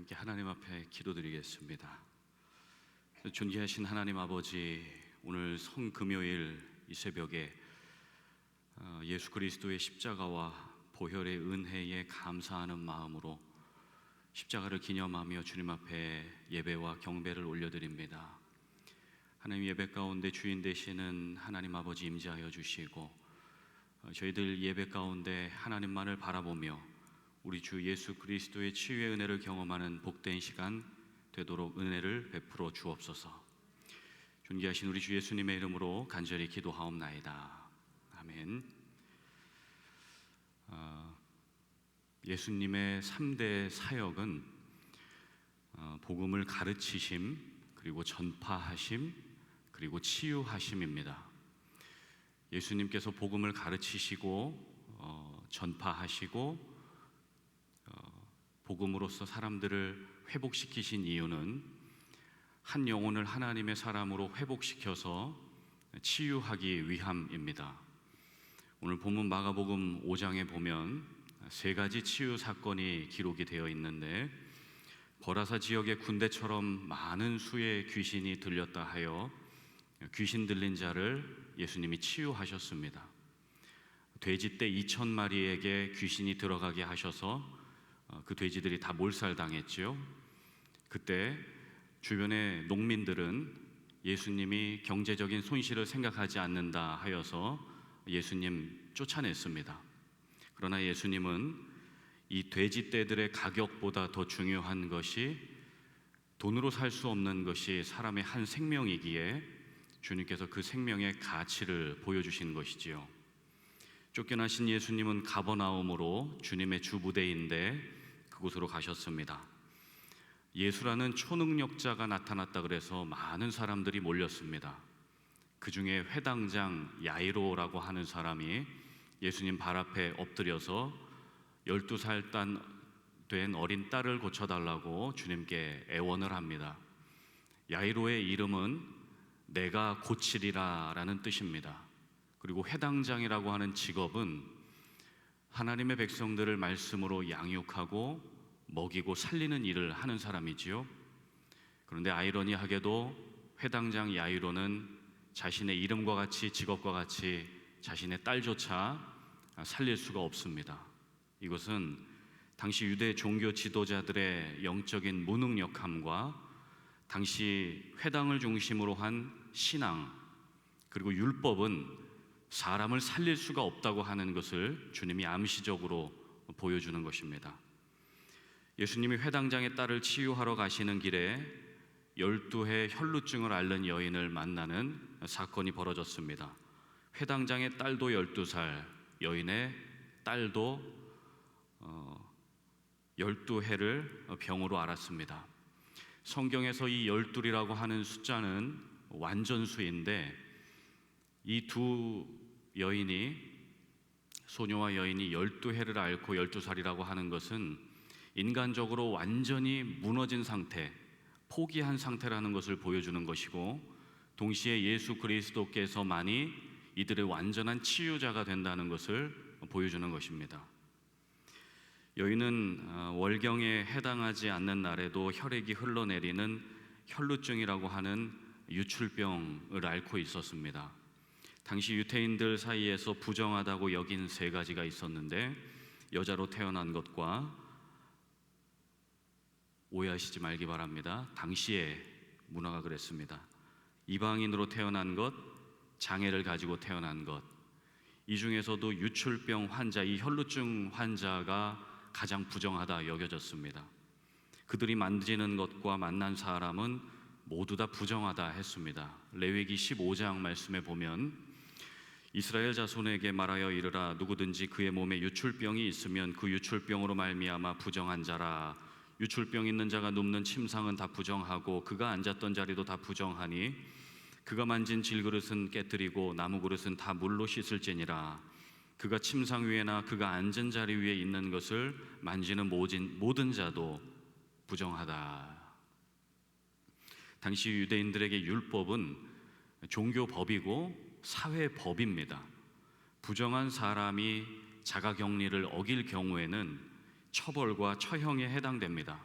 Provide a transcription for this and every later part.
함께 하나님 앞에 기도드리겠습니다. 존귀하신 하나님 아버지, 오늘 성금요일 이 새벽에 예수 그리스도의 십자가와 보혈의 은혜에 감사하는 마음으로 십자가를 기념하며 주님 앞에 예배와 경배를 올려드립니다. 하나님, 예배 가운데 주인 되시는 하나님 아버지 임재하여 주시고, 저희들 예배 가운데 하나님만을 바라보며 우리 주 예수 그리스도의 치유의 은혜를 경험하는 복된 시간 되도록 은혜를 베풀어 주옵소서. 존귀하신 우리 주 예수님의 이름으로 간절히 기도하옵나이다. 아멘. 예수님의 3대 사역은 복음을 가르치심, 그리고 전파하심, 그리고 치유하심입니다. 예수님께서 복음을 가르치시고 전파하시고 복음으로써 사람들을 회복시키신 이유는 한 영혼을 하나님의 사람으로 회복시켜서 치유하기 위함입니다. 오늘 본문 마가복음 5장에 보면 세 가지 치유 사건이 기록이 되어 있는데, 거라사 지역의 군대처럼 많은 수의 귀신이 들렸다 하여 귀신 들린 자를 예수님이 치유하셨습니다. 돼지떼 2,000마리에게 귀신이 들어가게 하셔서 그 돼지들이 다 몰살당했지요. 그때 주변의 농민들은 예수님이 경제적인 손실을 생각하지 않는다 하여서 예수님 쫓아냈습니다. 그러나 예수님은 이 돼지떼들의 가격보다 더 중요한 것이, 돈으로 살 수 없는 것이 사람의 한 생명이기에 주님께서 그 생명의 가치를 보여주신 것이지요. 쫓겨나신 예수님은 가버나움으로 주님의 주부대인데 그곳으로 가셨습니다. 예수라는 초능력자가 나타났다 그래서 많은 사람들이 몰렸습니다. 그 중에 회당장 야이로라고 하는 사람이 예수님 발 앞에 엎드려서 12살 된 어린 딸을 고쳐달라고 주님께 애원을 합니다. 야이로의 이름은 내가 고치리라 라는 뜻입니다. 그리고 회당장이라고 하는 직업은 하나님의 백성들을 말씀으로 양육하고 먹이고 살리는 일을 하는 사람이지요. 그런데 아이러니하게도 회당장 야이로는 자신의 이름과 같이, 직업과 같이 자신의 딸조차 살릴 수가 없습니다. 이것은 당시 유대 종교 지도자들의 영적인 무능력함과 당시 회당을 중심으로 한 신앙, 그리고 율법은 사람을 살릴 수가 없다고 하는 것을 주님이 암시적으로 보여주는 것입니다. 예수님이 회당장의 딸을 치유하러 가시는 길에 12해 혈루증을 앓는 여인을 만나는 사건이 벌어졌습니다. 회당장의 딸도 12살, 여인의 딸도 12해를 병으로 앓았습니다. 성경에서 이 12이라고 하는 숫자는 완전수인데, 이 두 여인이, 소녀와 여인이 12해를 앓고 12살이라고 하는 것은 인간적으로 완전히 무너진 상태, 포기한 상태라는 것을 보여주는 것이고, 동시에 예수 그리스도께서만이 이들의 완전한 치유자가 된다는 것을 보여주는 것입니다. 여인은 월경에 해당하지 않는 날에도 혈액이 흘러내리는 혈루증이라고 하는 유출병을 앓고 있었습니다. 당시 유태인들 사이에서 부정하다고 여긴 세 가지가 있었는데, 여자로 태어난 것과, 오해하시지 말기 바랍니다, 당시의 문화가 그랬습니다. 이방인으로 태어난 것, 장애를 가지고 태어난 것, 이 중에서도 유출병 환자, 이 혈루증 환자가 가장 부정하다 여겨졌습니다. 그들이 만지는 것과 만난 사람은 모두 다 부정하다 했습니다. 레위기 15장 말씀에 보면, 이스라엘 자손에게 말하여 이르라, 누구든지 그의 몸에 유출병이 있으면 그 유출병으로 말미암아 부정한 자라. 유출병 있는 자가 눕는 침상은 다 부정하고 그가 앉았던 자리도 다 부정하니 그가 만진 질그릇은 깨뜨리고 나무 그릇은 다 물로 씻을지니라. 그가 침상 위에나 그가 앉은 자리 위에 있는 것을 만지는 모든 자도 부정하다. 당시 유대인들에게 율법은 종교법이고 사회법입니다. 부정한 사람이 자가격리를 어길 경우에는 처벌과 처형에 해당됩니다.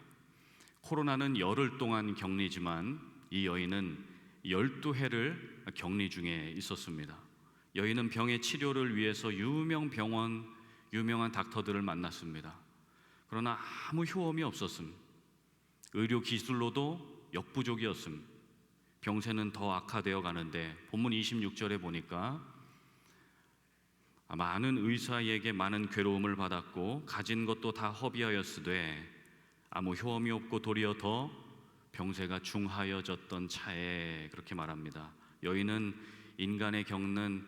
코로나는 열흘 동안 격리지만 이 여인은 12회를 격리 중에 있었습니다. 여인은 병의 치료를 위해서 유명한 닥터들을 만났습니다. 그러나 아무 효험이 없었음. 의료 기술로도 역부족이었음. 병세는 더 악화되어 가는데 본문 26절에 보니까 많은 의사에게 많은 괴로움을 받았고 가진 것도 다 허비하였으되 아무 효험이 없고 도리어 더 병세가 중하여졌던 차에, 그렇게 말합니다. 여인은 인간에 겪는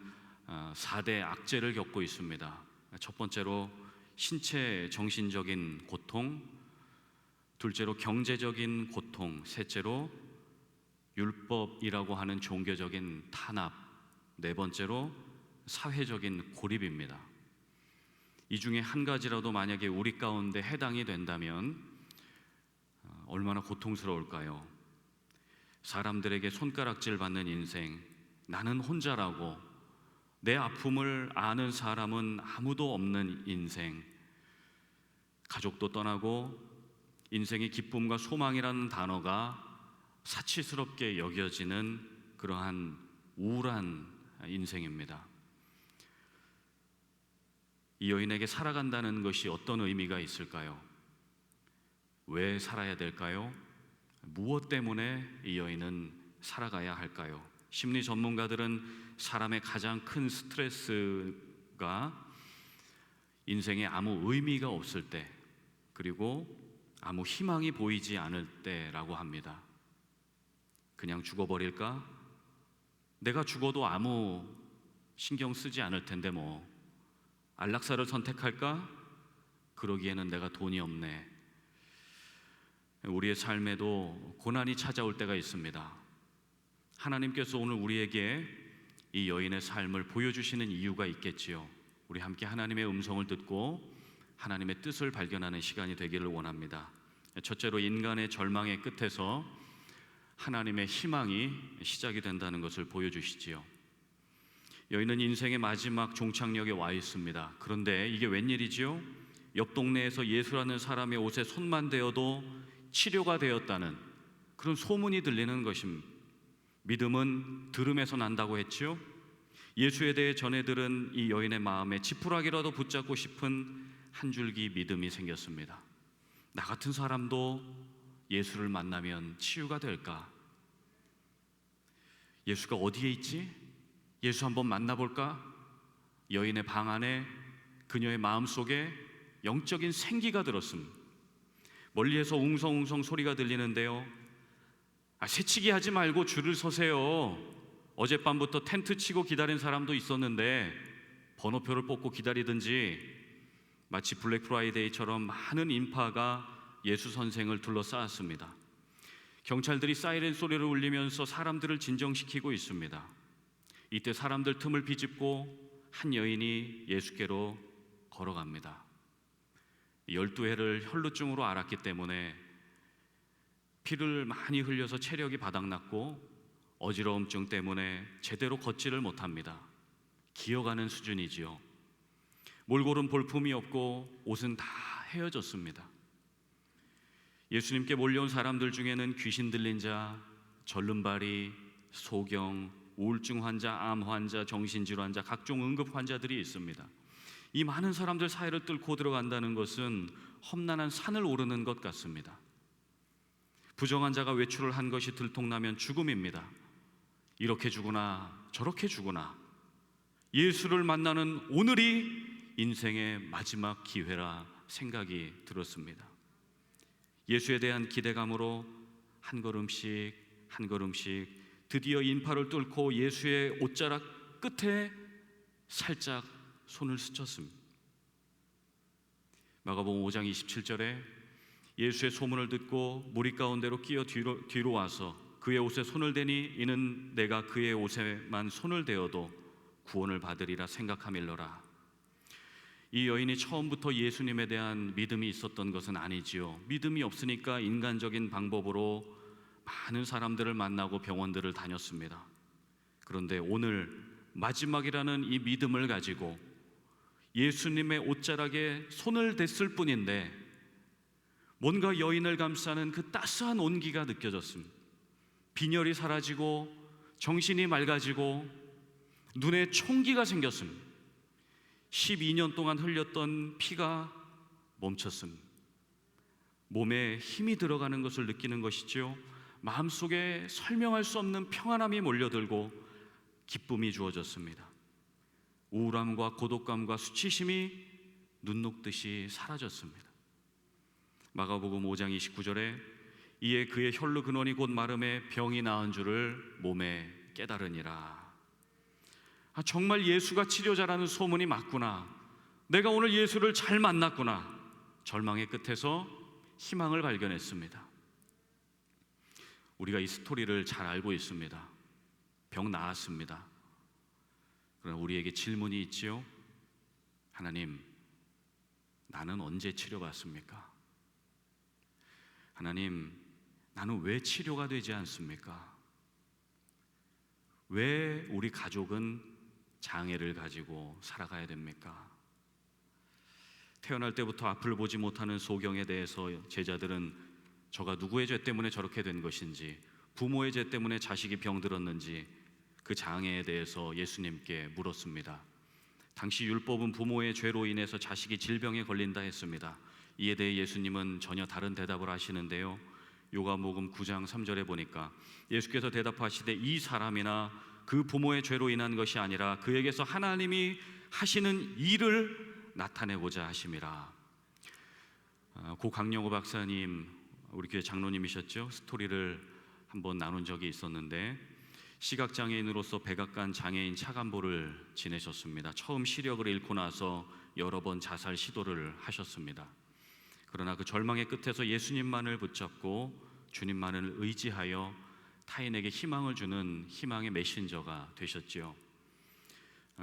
4대 악재를 겪고 있습니다. 첫 번째로 신체 정신적인 고통, 둘째로 경제적인 고통, 셋째로 율법이라고 하는 종교적인 탄압, 네 번째로 사회적인 고립입니다. 이 중에 한 가지라도 만약에 우리 가운데 해당이 된다면 얼마나 고통스러울까요? 사람들에게 손가락질 받는 인생, 나는 혼자라고, 내 아픔을 아는 사람은 아무도 없는 인생, 가족도 떠나고 인생의 기쁨과 소망이라는 단어가 사치스럽게 여겨지는 그러한 우울한 인생입니다. 이 여인에게 살아간다는 것이 어떤 의미가 있을까요? 왜 살아야 될까요? 무엇 때문에 이 여인은 살아가야 할까요? 심리 전문가들은 사람의 가장 큰 스트레스가 인생에 아무 의미가 없을 때, 그리고 아무 희망이 보이지 않을 때라고 합니다. 그냥 죽어버릴까? 내가 죽어도 아무 신경 쓰지 않을 텐데 뭐. 안락사를 선택할까? 그러기에는 내가 돈이 없네. 우리의 삶에도 고난이 찾아올 때가 있습니다. 하나님께서 오늘 우리에게 이 여인의 삶을 보여주시는 이유가 있겠지요. 우리 함께 하나님의 음성을 듣고 하나님의 뜻을 발견하는 시간이 되기를 원합니다. 첫째로 인간의 절망의 끝에서 하나님의 희망이 시작이 된다는 것을 보여주시지요. 여인은 인생의 마지막 종착역에 와 있습니다. 그런데 이게 웬일이지요? 옆 동네에서 예수라는 사람의 옷에 손만 대어도 치료가 되었다는 그런 소문이 들리는 것입니다. 믿음은 들음에서 난다고 했지요. 예수에 대해 전해 들은 이 여인의 마음에 지푸라기라도 붙잡고 싶은 한 줄기 믿음이 생겼습니다. 나 같은 사람도 예수를 만나면 치유가 될까? 예수가 어디에 있지? 예수 한번 만나볼까? 여인의 방 안에 그녀의 마음속에 영적인 생기가 들었습니다. 멀리에서 웅성웅성 소리가 들리는데요. 새치기 하지 말고 줄을 서세요. 어젯밤부터 텐트 치고 기다린 사람도 있었는데 번호표를 뽑고 기다리든지. 마치 블랙 프라이데이처럼 많은 인파가 예수 선생을 둘러싸았습니다. 경찰들이 사이렌 소리를 울리면서 사람들을 진정시키고 있습니다. 이때 사람들 틈을 비집고 한 여인이 예수께로 걸어갑니다. 12회를 혈루증으로 앓았기 때문에 피를 많이 흘려서 체력이 바닥났고 어지러움증 때문에 제대로 걷지를 못합니다. 기어가는 수준이지요. 몰골은 볼품이 없고 옷은 다 헤어졌습니다. 예수님께 몰려온 사람들 중에는 귀신 들린 자, 절름발이, 소경, 우울증 환자, 암 환자, 정신질환 환자, 각종 응급 환자들이 있습니다. 이 많은 사람들 사이를 뚫고 들어간다는 것은 험난한 산을 오르는 것 같습니다. 부정한 자가 외출을 한 것이 들통나면 죽음입니다. 이렇게 죽으나 저렇게 죽으나 예수를 만나는 오늘이 인생의 마지막 기회라 생각이 들었습니다. 예수에 대한 기대감으로 한 걸음씩 한 걸음씩 드디어 인파를 뚫고 예수의 옷자락 끝에 살짝 손을 스쳤습니다. 마가복음 5장 27절에 예수의 소문을 듣고 무리 가운데로 끼어 뒤로 와서 그의 옷에 손을 대니 이는 내가 그의 옷에만 손을 대어도 구원을 받으리라 생각함일러라. 이 여인이 처음부터 예수님에 대한 믿음이 있었던 것은 아니지요. 믿음이 없으니까 인간적인 방법으로 많은 사람들을 만나고 병원들을 다녔습니다. 그런데 오늘 마지막이라는 이 믿음을 가지고 예수님의 옷자락에 손을 댔을 뿐인데 뭔가 여인을 감싸는 그 따스한 온기가 느껴졌습니다. 빈혈이 사라지고 정신이 맑아지고 눈에 총기가 생겼습니다. 12년 동안 흘렸던 피가 멈췄습니다. 몸에 힘이 들어가는 것을 느끼는 것이지요. 마음속에 설명할 수 없는 평안함이 몰려들고 기쁨이 주어졌습니다. 우울함과 고독감과 수치심이 눈 녹듯이 사라졌습니다. 마가복음 5장 29절에 이에 그의 혈루 근원이 곧 마름에 병이 나은 줄을 몸에 깨달으니라. 정말 예수가 치료자라는 소문이 맞구나. 내가 오늘 예수를 잘 만났구나. 절망의 끝에서 희망을 발견했습니다. 우리가 이 스토리를 잘 알고 있습니다. 병 나았습니다. 그러나 우리에게 질문이 있지요. 하나님, 나는 언제 치료받습니까? 하나님, 나는 왜 치료가 되지 않습니까? 왜 우리 가족은 장애를 가지고 살아가야 됩니까? 태어날 때부터 앞을 보지 못하는 소경에 대해서 제자들은 저가 누구의 죄 때문에 저렇게 된 것인지, 부모의 죄 때문에 자식이 병들었는지 그 장애에 대해서 예수님께 물었습니다. 당시 율법은 부모의 죄로 인해서 자식이 질병에 걸린다 했습니다. 이에 대해 예수님은 전혀 다른 대답을 하시는데요. 요한복음 9장 3절에 보니까 예수께서 대답하시되 이 사람이나 그 부모의 죄로 인한 것이 아니라 그에게서 하나님이 하시는 일을 나타내고자 하심이라. 고 강영호 박사님, 우리 교회 장로님이셨죠. 스토리를 한번 나눈 적이 있었는데 시각장애인으로서 백악관 장애인 차관보를 지내셨습니다. 처음 시력을 잃고 나서 여러 번 자살 시도를 하셨습니다. 그러나 그 절망의 끝에서 예수님만을 붙잡고 주님만을 의지하여 타인에게 희망을 주는 희망의 메신저가 되셨지요.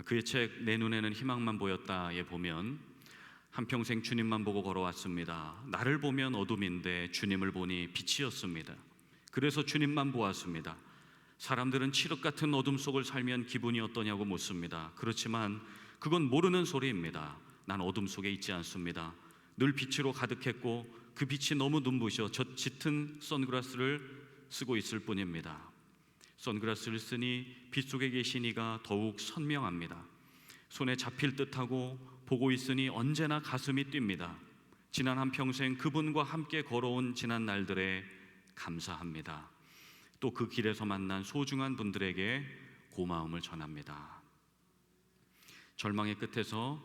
그의 책 내 눈에는 희망만 보였다에 보면 한평생 주님만 보고 걸어왔습니다. 나를 보면 어둠인데 주님을 보니 빛이었습니다. 그래서 주님만 보았습니다. 사람들은 칠흑 같은 어둠 속을 살면 기분이 어떠냐고 묻습니다. 그렇지만 그건 모르는 소리입니다. 난 어둠 속에 있지 않습니다. 늘 빛으로 가득했고 그 빛이 너무 눈부셔 짙은 선글라스를 쓰고 있을 뿐입니다. 선글라스를 쓰니 빛 속에 계신 이가 더욱 선명합니다. 손에 잡힐 듯하고 보고 있으니 언제나 가슴이 뜁니다. 지난 한평생 그분과 함께 걸어온 지난 날들에 감사합니다. 또 그 길에서 만난 소중한 분들에게 고마움을 전합니다. 절망의 끝에서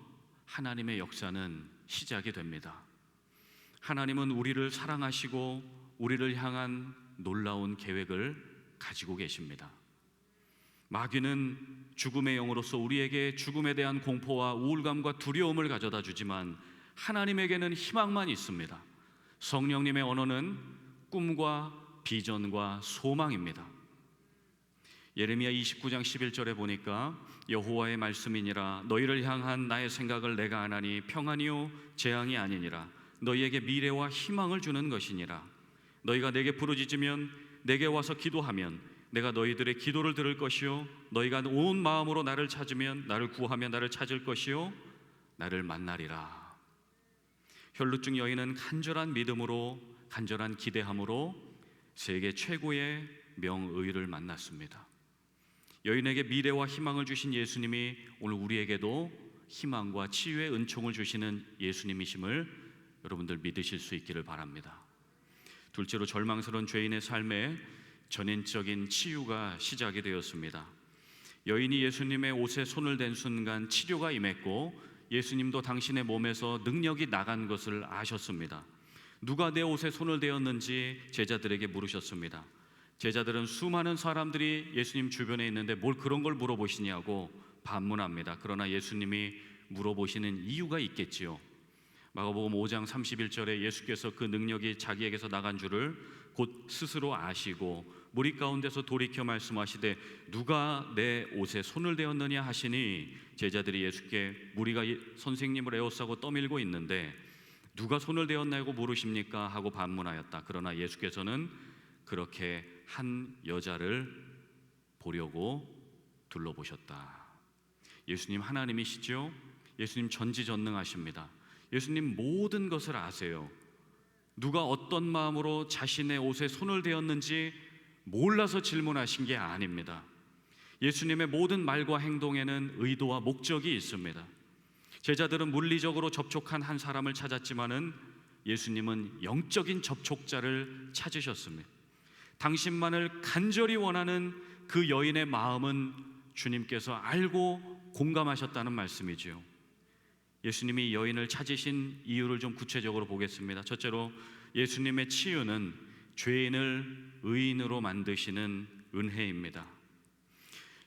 하나님의 역사는 시작이 됩니다. 하나님은 우리를 사랑하시고 우리를 향한 놀라운 계획을 가지고 계십니다. 마귀는 죽음의 영으로서 우리에게 죽음에 대한 공포와 우울감과 두려움을 가져다 주지만 하나님에게는 희망만 있습니다. 성령님의 언어는 꿈과 비전과 소망입니다. 예레미야 29장 11절에 보니까 여호와의 말씀이니라 너희를 향한 나의 생각을 내가 아나니 평안이요 재앙이 아니니라 너희에게 미래와 희망을 주는 것이니라. 너희가 내게 부르짖으면 내게 와서 기도하면 내가 너희들의 기도를 들을 것이요 너희가 온 마음으로 나를 찾으면 나를 구하면 나를 찾을 것이요 나를 만나리라. 혈루증 여인은 간절한 믿음으로 간절한 기대함으로 세계 최고의 명의를 만났습니다. 여인에게 미래와 희망을 주신 예수님이 오늘 우리에게도 희망과 치유의 은총을 주시는 예수님이심을 여러분들 믿으실 수 있기를 바랍니다. 둘째로 절망스러운 죄인의 삶에 전인적인 치유가 시작이 되었습니다. 여인이 예수님의 옷에 손을 댄 순간 치료가 임했고 예수님도 당신의 몸에서 능력이 나간 것을 아셨습니다. 누가 내 옷에 손을 대었는지 제자들에게 물으셨습니다. 제자들은 수많은 사람들이 예수님 주변에 있는데 뭘 그런 걸 물어보시냐고 반문합니다. 그러나 예수님이 물어보시는 이유가 있겠지요. 마가복음 5장 31절에 예수께서 그 능력이 자기에게서 나간 줄을 곧 스스로 아시고 무리 가운데서 돌이켜 말씀하시되 누가 내 옷에 손을 대었느냐 하시니 제자들이 예수께 무리가 선생님을 에워싸고 떠밀고 있는데 누가 손을 대었나고 물으십니까? 하고 반문하였다. 그러나 예수께서는 그렇게 한 여자를 보려고 둘러보셨다. 예수님 하나님이시죠? 예수님 전지전능하십니다. 예수님 모든 것을 아세요. 누가 어떤 마음으로 자신의 옷에 손을 대었는지 몰라서 질문하신 게 아닙니다. 예수님의 모든 말과 행동에는 의도와 목적이 있습니다. 제자들은 물리적으로 접촉한 한 사람을 찾았지만은 예수님은 영적인 접촉자를 찾으셨습니다. 당신만을 간절히 원하는 그 여인의 마음은 주님께서 알고 공감하셨다는 말씀이지요. 예수님이 여인을 찾으신 이유를 좀 구체적으로 보겠습니다. 첫째로, 예수님의 치유는 죄인을 의인으로 만드시는 은혜입니다.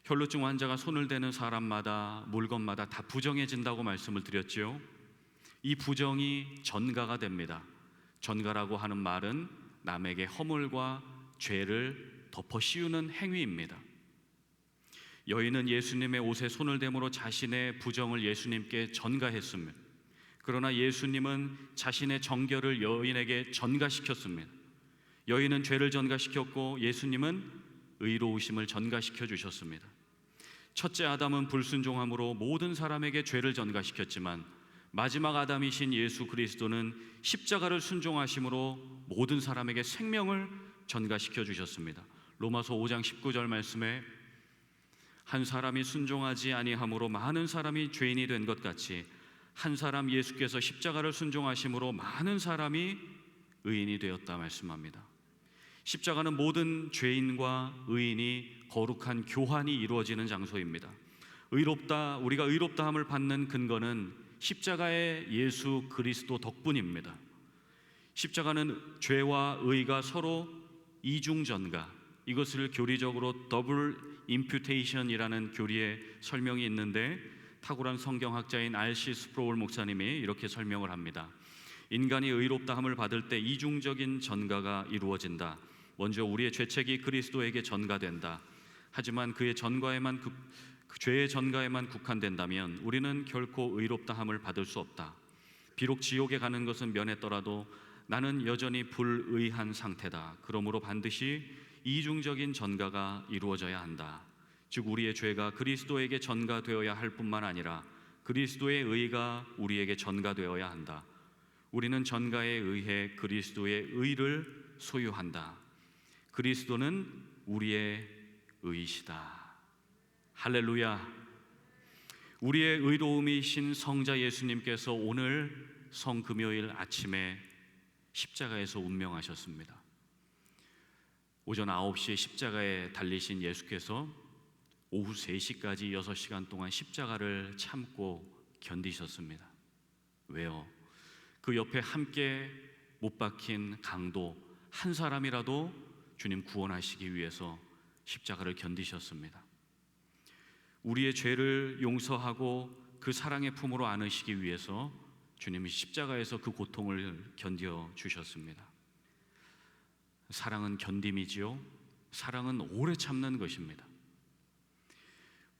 혈루증 환자가 손을 대는 사람마다, 물건마다 다 부정해진다고 말씀을 드렸지요. 이 부정이 전가가 됩니다. 전가라고 하는 말은 남에게 허물과 죄를 덮어 씌우는 행위입니다. 여인은 예수님의 옷에 손을 대므로 자신의 부정을 예수님께 전가했습니다. 그러나 예수님은 자신의 정결을 여인에게 전가시켰습니다. 여인은 죄를 전가시켰고 예수님은 의로우심을 전가시켜 주셨습니다. 첫째 아담은 불순종함으로 모든 사람에게 죄를 전가시켰지만 마지막 아담이신 예수 그리스도는 십자가를 순종하심으로 모든 사람에게 생명을 전가시켜 주셨습니다. 로마서 5장 19절 말씀에 한 사람이 순종하지 아니함으로 많은 사람이 죄인이 된 것 같이 한 사람 예수께서 십자가를 순종하심으로 많은 사람이 의인이 되었다 말씀합니다. 십자가는 모든 죄인과 의인이 거룩한 교환이 이루어지는 장소입니다. 우리가 의롭다함을 받는 근거는 십자가의 예수 그리스도 덕분입니다. 십자가는 죄와 의가 서로 이중전가, 이것을 교리적으로 더블 임퓨테이션이라는 교리의 설명이 있는데, 탁월한 성경학자인 R.C. 스프로울 목사님이 이렇게 설명을 합니다. 인간이 의롭다함을 받을 때 이중적인 전가가 이루어진다. 먼저 우리의 죄책이 그리스도에게 전가된다. 하지만 그의 전가에만 죄의 전가에만 국한된다면 우리는 결코 의롭다함을 받을 수 없다. 비록 지옥에 가는 것은 면했더라도 나는 여전히 불의한 상태다. 그러므로 반드시 이중적인 전가가 이루어져야 한다. 즉 우리의 죄가 그리스도에게 전가되어야 할 뿐만 아니라 그리스도의 의가 우리에게 전가되어야 한다. 우리는 전가에 의해 그리스도의 의를 소유한다. 그리스도는 우리의 의이시다. 할렐루야. 우리의 의로움이신 성자 예수님께서 오늘 성금요일 아침에 십자가에서 운명하셨습니다. 오전 9시에 십자가에 달리신 예수께서 오후 3시까지 6시간 동안 십자가를 참고 견디셨습니다. 왜요? 그 옆에 함께 못 박힌 강도 한 사람이라도 주님 구원하시기 위해서 십자가를 견디셨습니다. 우리의 죄를 용서하고 그 사랑의 품으로 안으시기 위해서 주님이 십자가에서 그 고통을 견뎌 주셨습니다. 사랑은 견딤이지요. 사랑은 오래 참는 것입니다.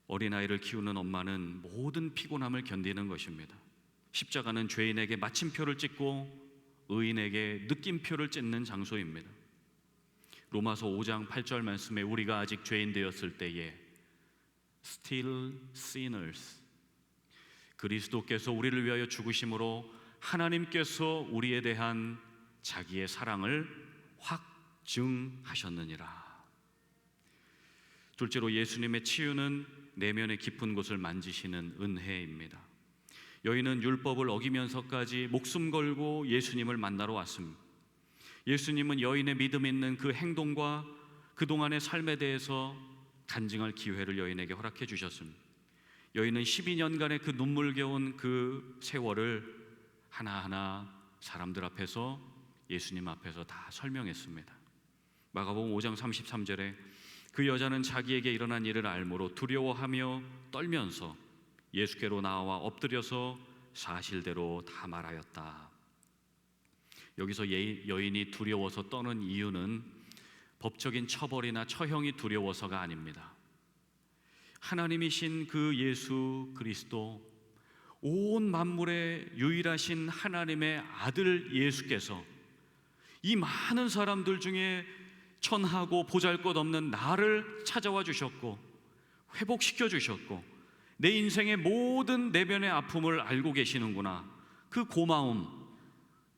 어린아이를 키우는 엄마는 모든 피곤함을 견디는 것입니다. 십자가는 죄인에게 마침표를 찍고 의인에게 느낌표를 찍는 장소입니다. 로마서 5장 8절 말씀에 우리가 아직 죄인 되었을 때에 still sinners, 그리스도께서 우리를 위하여 죽으심으로 하나님께서 우리에 대한 자기의 사랑을 확증하셨느니라. 둘째로 예수님의 치유는 내면의 깊은 곳을 만지시는 은혜입니다. 여인은 율법을 어기면서까지 목숨 걸고 예수님을 만나러 왔습니다. 예수님은 여인의 믿음 있는 그 행동과 그동안의 삶에 대해서 간증할 기회를 여인에게 허락해 주셨습니다. 여인은 12년간의 그 눈물겨운 그 세월을 하나하나 사람들 앞에서, 예수님 앞에서 다 설명했습니다. 마가복음 5장 33절에 그 여자는 자기에게 일어난 일을 알므로 두려워하며 떨면서 예수께로 나와 엎드려서 사실대로 다 말하였다. 여기서 여인이 두려워서 떠는 이유는 법적인 처벌이나 처형이 두려워서가 아닙니다. 하나님이신 그 예수 그리스도, 온 만물의 유일하신 하나님의 아들 예수께서 이 많은 사람들 중에 천하고 보잘것없는 나를 찾아와 주셨고 회복시켜 주셨고 내 인생의 모든 내면의 아픔을 알고 계시는구나, 그 고마움,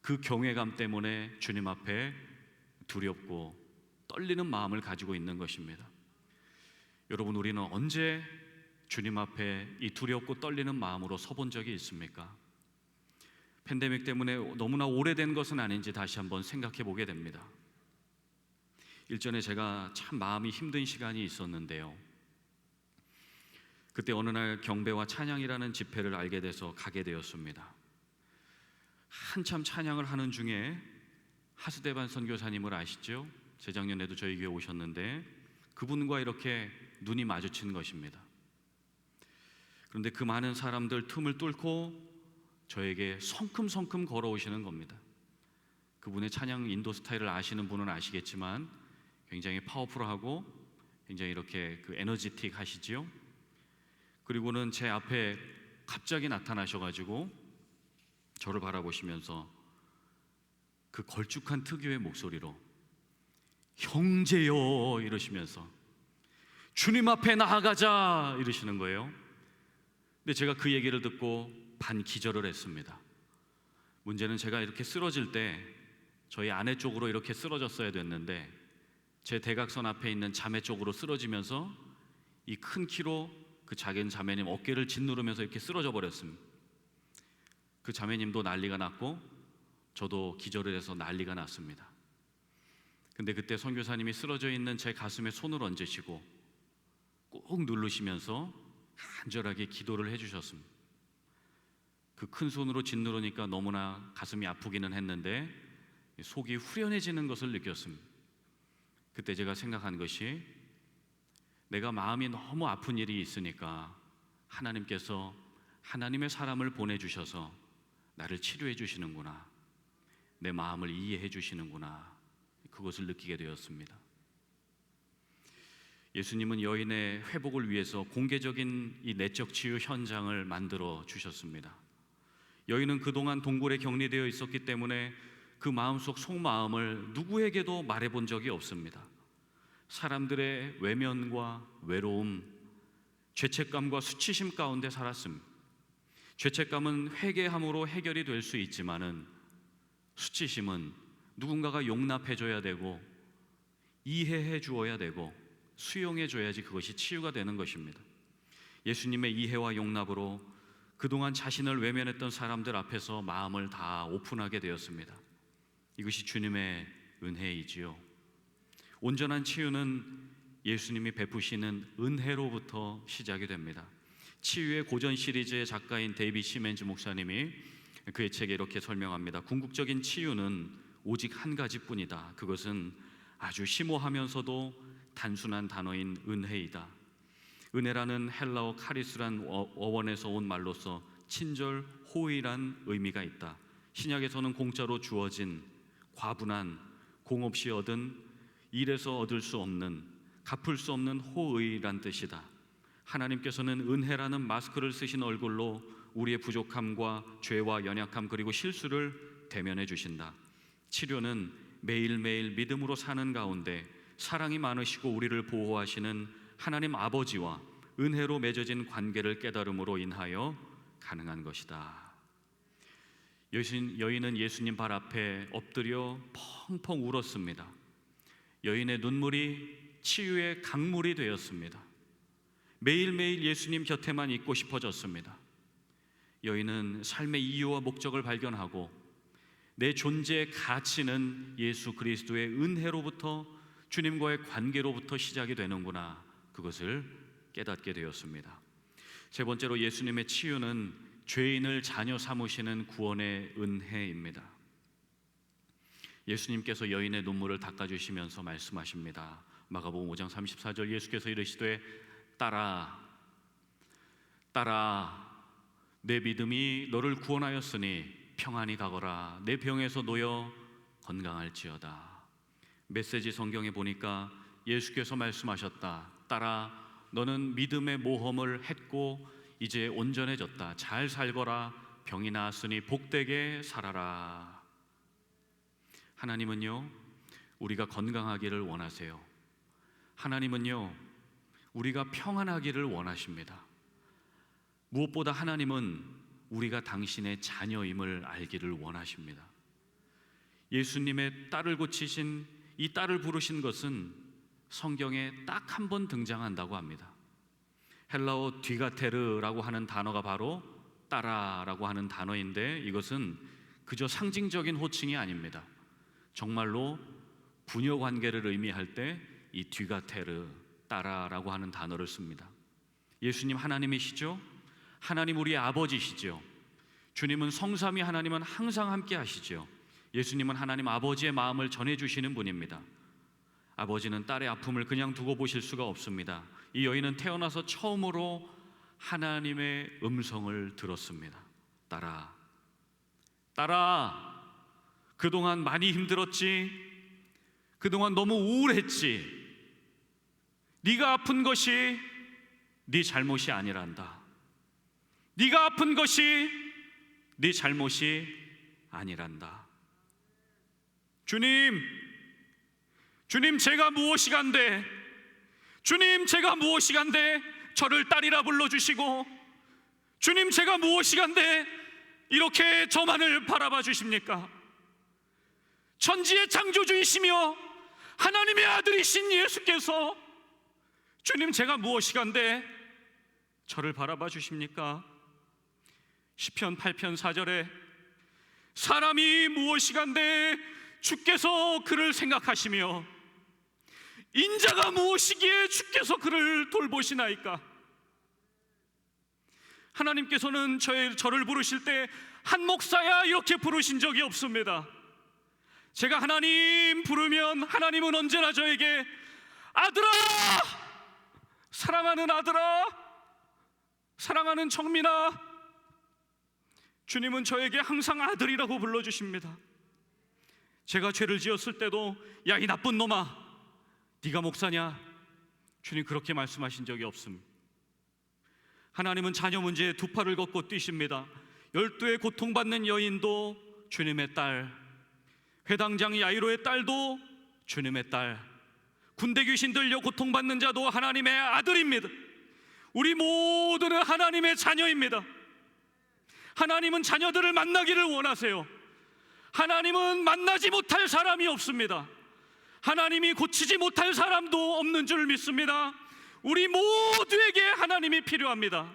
그 경외감 때문에 주님 앞에 두렵고 떨리는 마음을 가지고 있는 것입니다. 여러분, 우리는 언제 주님 앞에 이 두렵고 떨리는 마음으로 서본 적이 있습니까? 팬데믹 때문에 너무나 오래된 것은 아닌지 다시 한번 생각해 보게 됩니다. 일전에 제가 참 마음이 힘든 시간이 있었는데요, 그때 어느 날 경배와 찬양이라는 집회를 알게 돼서 가게 되었습니다. 한참 찬양을 하는 중에 하스데반 선교사님을 아시죠? 재작년에도 저희 교회 오셨는데 그분과 이렇게 눈이 마주친 것입니다. 그런데 그 많은 사람들 틈을 뚫고 저에게 성큼성큼 걸어오시는 겁니다. 그분의 찬양 인도 스타일을 아시는 분은 아시겠지만 굉장히 파워풀하고 굉장히 이렇게 그 에너지틱 하시지요. 그리고는 제 앞에 갑자기 나타나셔가지고 저를 바라보시면서 그 걸쭉한 특유의 목소리로 형제여 이러시면서 주님 앞에 나아가자 이러시는 거예요. 근데 제가 그 얘기를 듣고 반기절을 했습니다. 문제는 제가 이렇게 쓰러질 때 저희 아내 쪽으로 이렇게 쓰러졌어야 됐는데 제 대각선 앞에 있는 자매 쪽으로 쓰러지면서 이 큰 키로 그 작은 자매님 어깨를 짓누르면서 이렇게 쓰러져 버렸습니다. 그 자매님도 난리가 났고 저도 기절을 해서 난리가 났습니다. 근데 그때 선교사님이 쓰러져 있는 제 가슴에 손을 얹으시고 꾹 누르시면서 간절하게 기도를 해주셨습니다. 그 큰 손으로 짓누르니까 너무나 가슴이 아프기는 했는데 속이 후련해지는 것을 느꼈습니다. 그때 제가 생각한 것이 내가 마음이 너무 아픈 일이 있으니까 하나님께서 하나님의 사람을 보내주셔서 나를 치료해 주시는구나, 내 마음을 이해해 주시는구나, 그것을 느끼게 되었습니다. 예수님은 여인의 회복을 위해서 공개적인 이 내적 치유 현장을 만들어 주셨습니다. 여인은 그동안 동굴에 격리되어 있었기 때문에 그 마음속 속마음을 누구에게도 말해본 적이 없습니다. 사람들의 외면과 외로움, 죄책감과 수치심 가운데 살았습니다. 죄책감은 회개함으로 해결이 될 수 있지만은 수치심은 누군가가 용납해 줘야 되고 이해해 주어야 되고 수용해 줘야지 그것이 치유가 되는 것입니다. 예수님의 이해와 용납으로 그동안 자신을 외면했던 사람들 앞에서 마음을 다 오픈하게 되었습니다. 이것이 주님의 은혜이지요. 온전한 치유는 예수님이 베푸시는 은혜로부터 시작이 됩니다. 치유의 고전 시리즈의 작가인 데이빗 시멘즈 목사님이 그의 책에 이렇게 설명합니다. 궁극적인 치유는 오직 한 가지뿐이다. 그것은 아주 심오하면서도 단순한 단어인 은혜이다. 은혜라는 헬라어 카리스란 어원에서 온 말로서 친절, 호의란 의미가 있다. 신약에서는 공짜로 주어진, 과분한, 공없이 얻은, 일에서 얻을 수 없는, 갚을 수 없는 호의란 뜻이다. 하나님께서는 은혜라는 마스크를 쓰신 얼굴로 우리의 부족함과 죄와 연약함 그리고 실수를 대면해 주신다. 치료는 매일매일 믿음으로 사는 가운데 사랑이 많으시고 우리를 보호하시는 하나님 아버지와 은혜로 맺어진 관계를 깨달음으로 인하여 가능한 것이다. 여인은 예수님 발 앞에 엎드려 펑펑 울었습니다. 여인의 눈물이 치유의 강물이 되었습니다. 매일매일 예수님 곁에만 있고 싶어졌습니다. 여인은 삶의 이유와 목적을 발견하고 내 존재의 가치는 예수 그리스도의 은혜로부터, 주님과의 관계로부터 시작이 되는구나, 그것을 깨닫게 되었습니다. 세 번째로 예수님의 치유는 죄인을 자녀 삼으시는 구원의 은혜입니다. 예수님께서 여인의 눈물을 닦아주시면서 말씀하십니다. 마가복음 5장 34절, 예수께서 이르시되 딸아, 딸아, 내 믿음이 너를 구원하였으니 평안히 가거라. 내 병에서 놓여 건강할지어다. 메시지 성경에 보니까 예수께서 말씀하셨다. 딸아, 너는 믿음의 모험을 했고 이제 온전해졌다. 잘 살거라. 병이 나았으니 복되게 살아라. 하나님은요, 우리가 건강하기를 원하세요. 하나님은요, 우리가 평안하기를 원하십니다. 무엇보다 하나님은 우리가 당신의 자녀임을 알기를 원하십니다. 예수님의 딸을 고치신 이 딸을 부르신 것은 성경에 딱 한 번 등장한다고 합니다. 헬라어 뒤가테르라고 하는 단어가 바로 딸아라고 하는 단어인데, 이것은 그저 상징적인 호칭이 아닙니다. 정말로 부녀 관계를 의미할 때 이 뒤가테르, 딸아라고 하는 단어를 씁니다. 예수님 하나님이시죠? 하나님 우리의 아버지시죠? 주님은 성삼위 하나님은 항상 함께 하시죠. 예수님은 하나님 아버지의 마음을 전해주시는 분입니다. 아버지는 딸의 아픔을 그냥 두고 보실 수가 없습니다. 이 여인은 태어나서 처음으로 하나님의 음성을 들었습니다. 딸아, 딸아, 그동안 많이 힘들었지? 그동안 너무 우울했지? 네가 아픈 것이 네 잘못이 아니란다. 네가 아픈 것이 네 잘못이 아니란다. 주님, 제가 무엇이간데, 주님, 제가 무엇이간데 저를 딸이라 불러주시고, 주님, 제가 무엇이간데 이렇게 저만을 바라봐 주십니까? 천지의 창조주이시며 하나님의 아들이신 예수께서 주님, 제가 무엇이간데 저를 바라봐 주십니까? 시편 8편 4절에 사람이 무엇이간데 주께서 그를 생각하시며 인자가 무엇이기에 주께서 그를 돌보시나이까? 하나님께서는 저를 부르실 때 한 목사야 이렇게 부르신 적이 없습니다. 제가 하나님 부르면 하나님은 언제나 저에게 아들아, 사랑하는 아들아, 사랑하는 정민아, 주님은 저에게 항상 아들이라고 불러주십니다. 제가 죄를 지었을 때도 야, 이 나쁜 놈아, 네가 목사냐? 주님 그렇게 말씀하신 적이 없습니다. 하나님은 자녀 문제에 두 팔을 걷고 뛰십니다. 12의 고통받는 여인도 주님의 딸, 회당장 야이로의 딸도 주님의 딸, 군대 귀신 들려 고통받는 자도 하나님의 아들입니다. 우리 모두는 하나님의 자녀입니다. 하나님은 자녀들을 만나기를 원하세요. 하나님은 만나지 못할 사람이 없습니다. 하나님이 고치지 못할 사람도 없는 줄 믿습니다. 우리 모두에게 하나님이 필요합니다.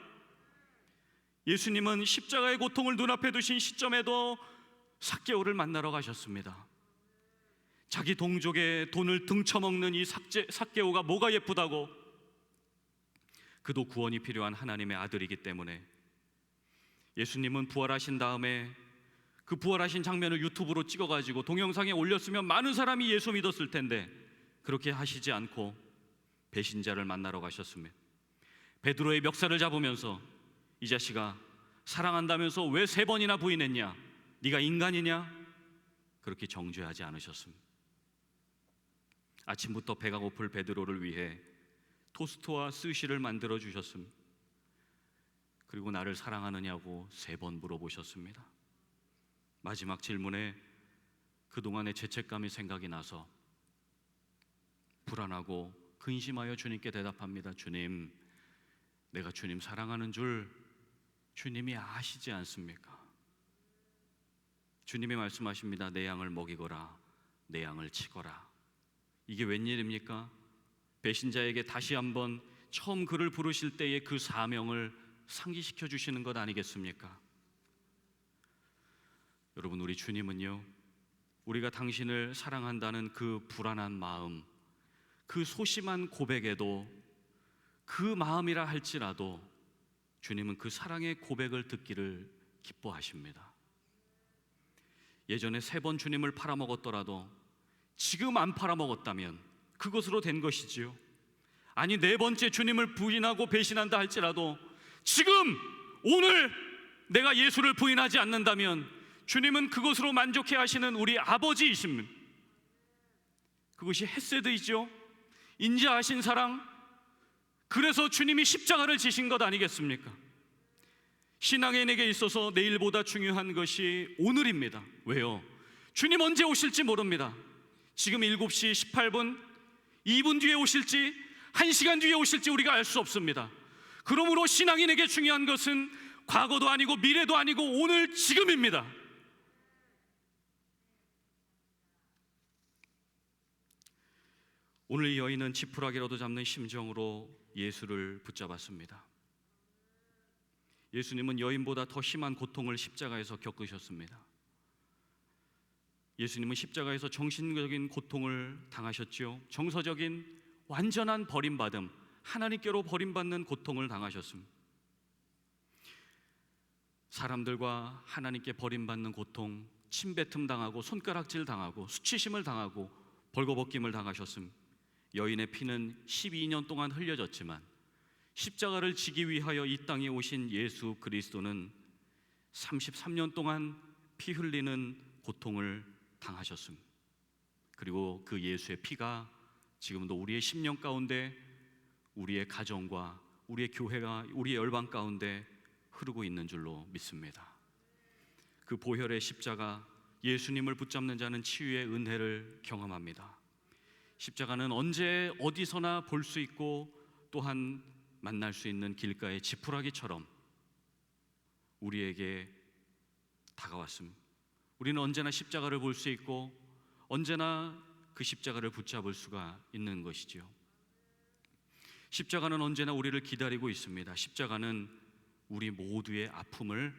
예수님은 십자가의 고통을 눈앞에 두신 시점에도 삭개오를 만나러 가셨습니다. 자기 동족의 돈을 등쳐먹는 이 삭개오가 뭐가 예쁘다고? 그도 구원이 필요한 하나님의 아들이기 때문에. 예수님은 부활하신 다음에 그 부활하신 장면을 유튜브로 찍어가지고 동영상에 올렸으면 많은 사람이 예수 믿었을 텐데 그렇게 하시지 않고 배신자를 만나러 가셨습니다. 베드로의 멱살을 잡으면서 이 자식아, 사랑한다면서 왜 3번이나 부인했냐? 네가 인간이냐? 그렇게 정죄하지 않으셨습니다. 아침부터 배가 고플 베드로를 위해 토스트와 스시를 만들어 주셨습니다. 그리고 나를 사랑하느냐고 3번 물어보셨습니다. 마지막 질문에 그동안의 죄책감이 생각이 나서 불안하고 근심하여 주님께 대답합니다. 주님, 내가 주님 사랑하는 줄 주님이 아시지 않습니까? 주님이 말씀하십니다. 내 양을 먹이거라, 내 양을 치거라. 이게 웬일입니까? 배신자에게 다시 한번 처음 그를 부르실 때의 그 사명을 상기시켜 주시는 것 아니겠습니까? 여러분, 우리 주님은요, 우리가 당신을 사랑한다는 그 불안한 마음, 그 소심한 고백에도, 그 마음이라 할지라도 주님은 그 사랑의 고백을 듣기를 기뻐하십니다. 예전에 3번 주님을 팔아먹었더라도 지금 안 팔아먹었다면 그것으로 된 것이지요. 아니 4번째 주님을 부인하고 배신한다 할지라도 지금 오늘 내가 예수를 부인하지 않는다면 주님은 그것으로 만족해 하시는 우리 아버지이십니다. 그것이 헤세드이죠. 인자하신 사랑. 그래서 주님이 십자가를 지신 것 아니겠습니까? 신앙인에게 있어서 내일보다 중요한 것이 오늘입니다. 왜요? 주님 언제 오실지 모릅니다. 지금 7시 18분, 2분 뒤에 오실지 1시간 뒤에 오실지 우리가 알 수 없습니다. 그러므로 신앙인에게 중요한 것은 과거도 아니고 미래도 아니고 오늘 지금입니다. 오늘 이 여인은 지푸라기라도 잡는 심정으로 예수를 붙잡았습니다. 예수님은 여인보다 더 심한 고통을 십자가에서 겪으셨습니다. 예수님은 십자가에서 정신적인 고통을 당하셨지요. 정서적인 완전한 버림받음, 하나님께로 버림받는 고통을 당하셨습니다. 사람들과 하나님께 버림받는 고통, 침뱉음 당하고 손가락질 당하고 수치심을 당하고 벌거벗김을 당하셨습니다. 여인의 피는 12년 동안 흘려졌지만 십자가를 지기 위하여 이 땅에 오신 예수 그리스도는 33년 동안 피 흘리는 고통을 당하셨습니다. 그리고 그 예수의 피가 지금도 우리의 심령 가운데, 우리의 가정과 우리의 교회가, 우리의 열방 가운데 흐르고 있는 줄로 믿습니다. 그 보혈의 십자가, 예수님을 붙잡는 자는 치유의 은혜를 경험합니다. 십자가는 언제 어디서나 볼 수 있고 또한 만날 수 있는 길가의 지푸라기처럼 우리에게 다가왔습니다. 우리는 언제나 십자가를 볼 수 있고 언제나 그 십자가를 붙잡을 수가 있는 것이지요. 십자가는 언제나 우리를 기다리고 있습니다. 십자가는 우리 모두의 아픔을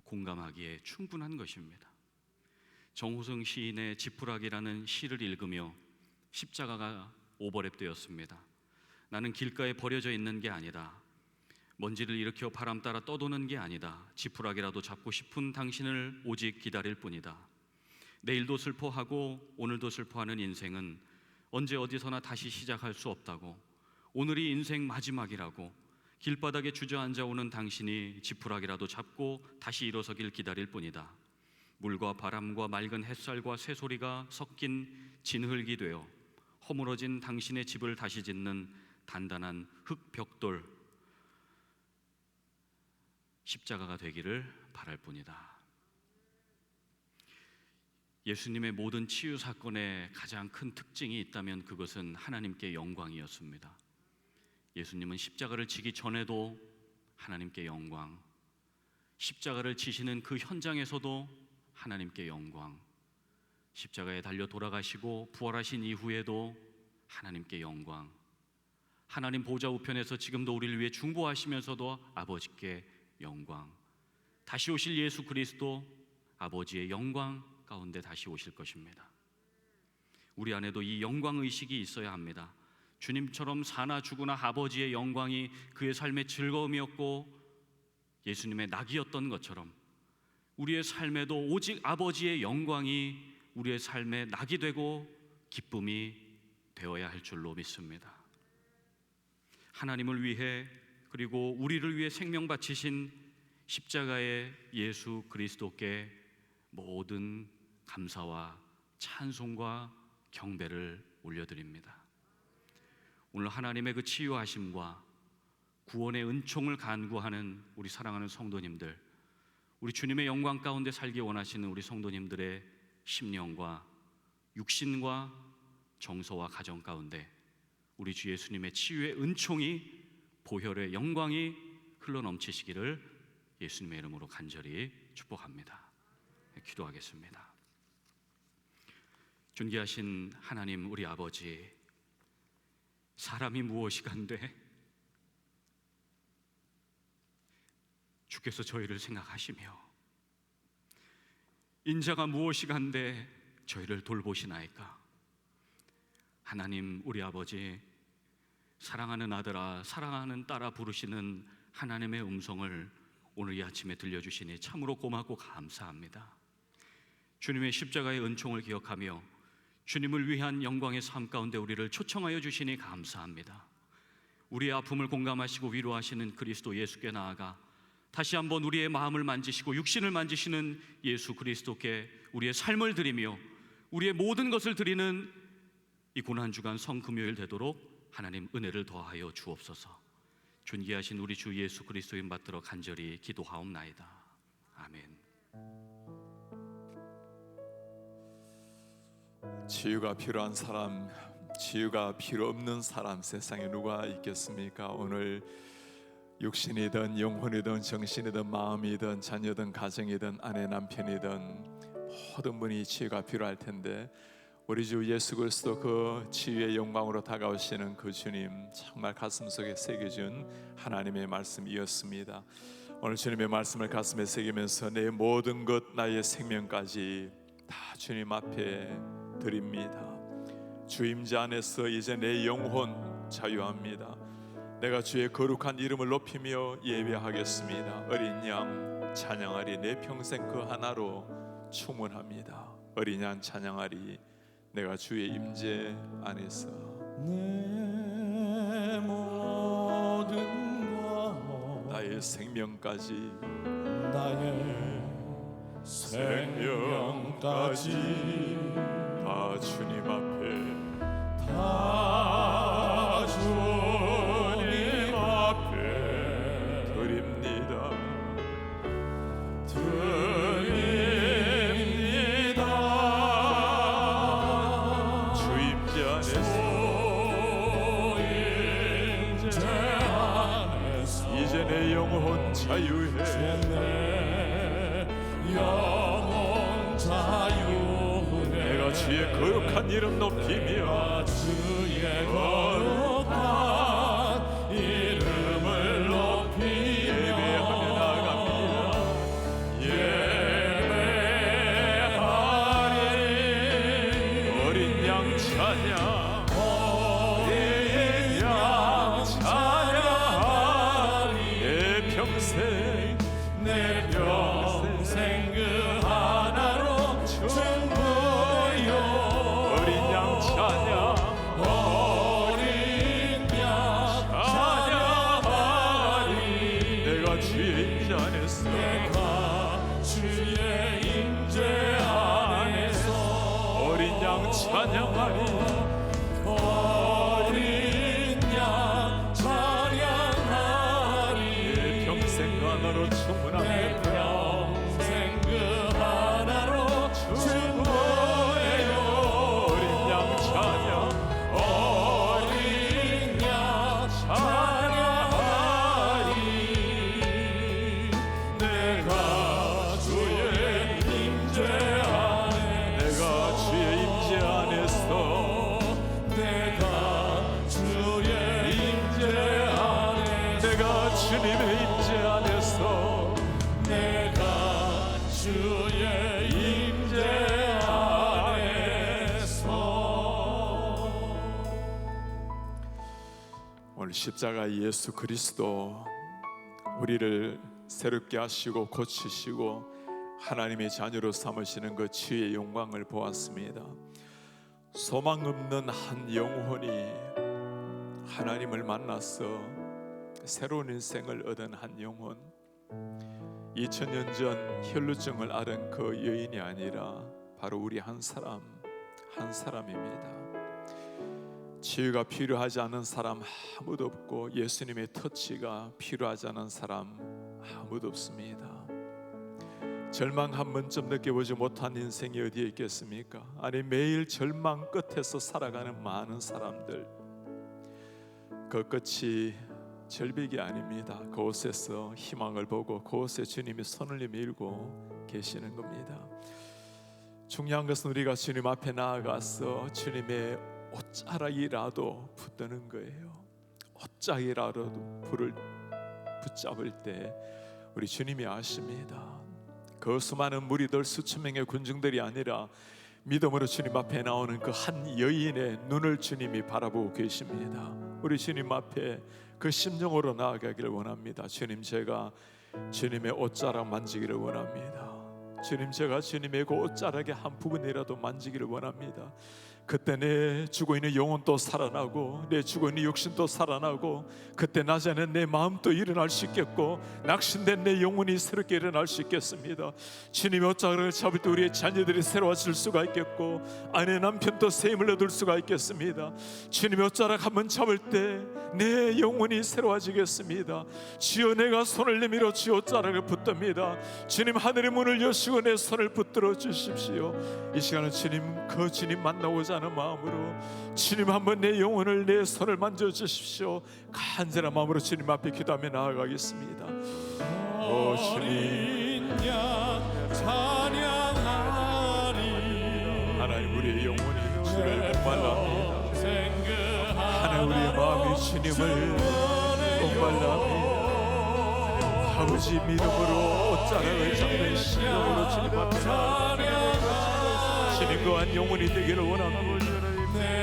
공감하기에 충분한 것입니다. 정호성 시인의 지푸라기라는 시를 읽으며 십자가가 오버랩되었습니다. 나는 길가에 버려져 있는 게 아니다. 먼지를 일으켜 바람 따라 떠도는 게 아니다. 지푸라기라도 잡고 싶은 당신을 오직 기다릴 뿐이다. 내일도 슬퍼하고 오늘도 슬퍼하는 인생은 언제 어디서나 다시 시작할 수 없다고, 오늘이 인생 마지막이라고, 길바닥에 주저앉아 오는 당신이 지푸라기라도 잡고 다시 일어서길 기다릴 뿐이다. 물과 바람과 맑은 햇살과 새소리가 섞인 진흙이 되어 허물어진 당신의 집을 다시 짓는 단단한 흙벽돌, 십자가가 되기를 바랄 뿐이다. 예수님의 모든 치유 사건의 가장 큰 특징이 있다면 그것은 하나님께 영광이었습니다. 예수님은 십자가를 지기 전에도 하나님께 영광, 십자가를 지시는 그 현장에서도 하나님께 영광, 십자가에 달려 돌아가시고 부활하신 이후에도 하나님께 영광, 하나님 보좌 우편에서 지금도 우리를 위해 중보하시면서도 아버지께 영광, 다시 오실 예수 그리스도 아버지의 영광 가운데 다시 오실 것입니다. 우리 안에도 이 영광의식이 있어야 합니다. 주님처럼 사나 죽으나 아버지의 영광이 그의 삶의 즐거움이었고 예수님의 낙이었던 것처럼 우리의 삶에도 오직 아버지의 영광이 우리의 삶의 낙이 되고 기쁨이 되어야 할 줄로 믿습니다. 하나님을 위해 그리고 우리를 위해 생명 바치신 십자가의 예수 그리스도께 모든 감사와 찬송과 경배를 올려드립니다. 오늘 하나님의 그 치유하심과 구원의 은총을 간구하는 우리 사랑하는 성도님들, 우리 주님의 영광 가운데 살기 원하시는 우리 성도님들의 심령과 육신과 정서와 가정 가운데 우리 주 예수님의 치유의 은총이, 보혈의 영광이 흘러넘치시기를 예수님의 이름으로 간절히 축복합니다. 기도하겠습니다. 존귀하신 하나님 우리 아버지, 사람이 무엇이간데 주께서 저희를 생각하시며 인자가 무엇이간데 저희를 돌보시나이까. 하나님 우리 아버지, 사랑하는 아들아 사랑하는 딸아 부르시는 하나님의 음성을 오늘 이 아침에 들려주시니 참으로 고맙고 감사합니다. 주님의 십자가의 은총을 기억하며 주님을 위한 영광의 삶 가운데 우리를 초청하여 주시니 감사합니다. 우리의 아픔을 공감하시고 위로하시는 그리스도 예수께 나아가 다시 한번 우리의 마음을 만지시고 육신을 만지시는 예수 그리스도께 우리의 삶을 드리며 우리의 모든 것을 드리는 이 고난주간 성금요일 되도록 하나님 은혜를 더하여 주옵소서. 존귀하신 우리 주 예수 그리스도인 받들어 간절히 기도하옵나이다. 아멘. 치유가 필요한 사람, 치유가 필요 없는 사람 세상에 누가 있겠습니까? 오늘 육신이든 영혼이든 정신이든 마음이든 자녀든 가정이든 아내 남편이든 모든 분이 치유가 필요할 텐데 우리 주 예수 그리스도 그 치유의 영광으로 다가오시는 그 주님, 정말 가슴속에 새겨준 하나님의 말씀이었습니다. 오늘 주님의 말씀을 가슴에 새기면서 내 모든 것, 나의 생명까지 다 주님 앞에 드립니다. 주 임재 안에서 이제 내 영혼 자유합니다. 내가 주의 거룩한 이름을 높이며 예배하겠습니다. 어린 양 찬양하리, 내 평생 그 하나로 충분합니다. 어린 양 찬양하리, 내가 주의 임재 안에서. 내 모든 것, 나의 생명까지, 나의 생명까지 다 주님 앞에, 다 주님 앞에 드립니다. 드립니다. 주 임재 안에서 이제 내 영혼 자유해. 내 영혼 자유해. 내가 주의 거룩한 이름 높이며 주의 거룩한 이름을 높이며 예배하며 나아갑니다. 예배하리. 어린 양 찬양, 어린 양 찬양하리. 내 평생, 내 평생 그 하나로 충분해요. 어린 양 찬양, 어린 양 찬양하리. 내가 주의 임재 안에서, 내가 주의 임재 안에서 어린 양 찬양하리. 어린 양 찬양하리. 내 평생 그 하나로 내 충분합니다. 평생 그 하나로 충분해요. 어린 양 찬양, 어린 양 찬양하리. 내가 주의 임재 안에, 내가 주의 임재 안에서, 내가 주의 임재 안에, 내가 주님의 임재 안에서, 내가 주의 임재 안에서. 오늘 십자가 예수 그리스도 우리를 새롭게 하시고 고치시고 하나님의 자녀로 삼으시는 그 치유의 영광을 보았습니다. 소망 없는 한 영혼이 하나님을 만나서 새로운 인생을 얻은 한 영혼, 2000년 전 혈루증을 앓은 그 여인이 아니라 바로 우리 한 사람입니다. 치유가 필요하지 않은 사람 아무도 없고 예수님의 터치가 필요하지 않은 사람 아무도 없습니다. 절망 한 번쯤 느껴보지 못한 인생이 어디에 있겠습니까? 아니, 매일 절망 끝에서 살아가는 많은 사람들, 그 끝이 절벽이 아닙니다. 그곳에서 희망을 보고 그곳에 주님이 손을 밀고 계시는 겁니다. 중요한 것은 우리가 주님 앞에 나아가서 주님의 옷자락이라도 붙드는 거예요. 옷자락이라도 불을 붙잡을 때 우리 주님이 아십니다. 그 수많은 무리들, 수천 명의 군중들이 아니라 믿음으로 주님 앞에 나오는 그 한 여인의 눈을 주님이 바라보고 계십니다. 우리 주님 앞에 그 심정으로 나아가기를 원합니다. 주님, 제가 주님의 옷자락 만지기를 원합니다. 주님, 제가 주님의 그 옷자락의 한 부분이라도 만지기를 원합니다. 그때 내 죽어있는 영혼도 살아나고 내 죽어있는 육신도 살아나고 그때 낮에는 내 마음도 일어날 수 있겠고 낙심된 내 영혼이 새롭게 일어날 수 있겠습니다. 주님의 옷자락을 잡을 때 우리의 자녀들이 새로워질 수가 있겠고 아내 남편도 새 힘을 얻을 수가 있겠습니다. 주님의 옷자락 한번 잡을 때 내 영혼이 새로워지겠습니다. 주여, 내가 손을 내밀어 주의 옷자락을 붙듭니다. 주님, 하늘의 문을 여시고 내 손을 붙들어 주십시오. 이 시간은 주님, 그 주님 만나고자 하는 마음으로 주님, 한번 내 영혼을, 내 손을 만져주십시오. 간절한 마음으로 주님 앞에 기도하며 나아가겠습니다. 오 주님, 찬양하리. 하나님, 우리의 영혼이 목말라합니다. 하나님 우리의 마음이 주님을 목말라합니다. 아버지 믿음으로 옷자락을 잡는 신령으로 주님 앞에 나아갑니다. 주님 또한 영혼이 되기를 원합니다.